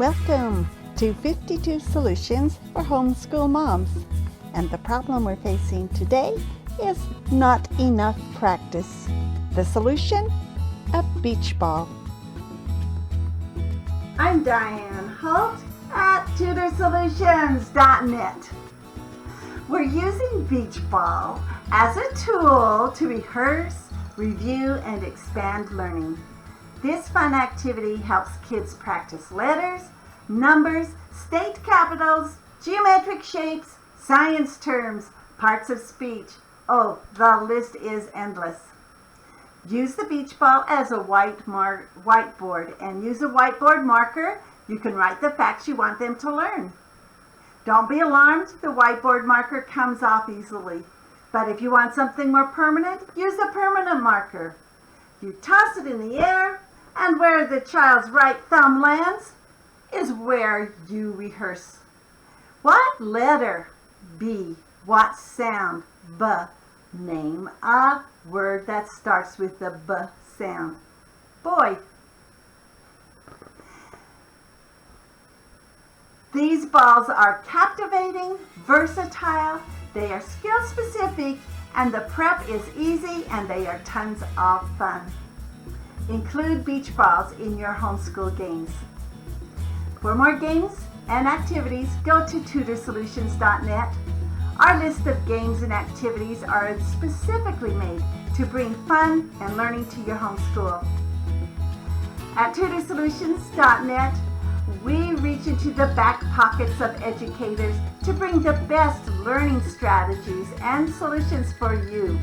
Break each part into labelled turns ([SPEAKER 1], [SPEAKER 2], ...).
[SPEAKER 1] Welcome to 52 Solutions for Homeschool Moms. And the problem we're facing today is not enough practice. The solution? A beach ball. I'm Diane Holt at tutorsolutions.net. We're using beach ball as a tool to rehearse, review, and expand learning. This fun activity helps kids practice letters, numbers, state capitals, geometric shapes, science terms, parts of speech. Oh, the list is endless. Use the beach ball as a whiteboard and use a whiteboard marker. You can write the facts you want them to learn. Don't be alarmed, the whiteboard marker comes off easily. But if you want something more permanent, use a permanent marker. You toss it in the air, and where the child's right thumb lands is where you rehearse. What letter? B. What sound? B. Name a word that starts with the B sound. Boy. These balls are captivating, versatile, they are skill specific, and the prep is easy, and they are tons of fun. Include beach balls in your homeschool games. For more games and activities, go to tutorsolutions.net. Our list of games and activities are specifically made to bring fun and learning to your homeschool. At tutorsolutions.net, we reach into the back pockets of educators to bring the best learning strategies and solutions for you.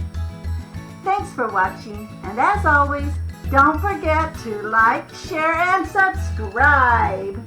[SPEAKER 1] Thanks for watching, and as always, don't forget to like, share, and subscribe.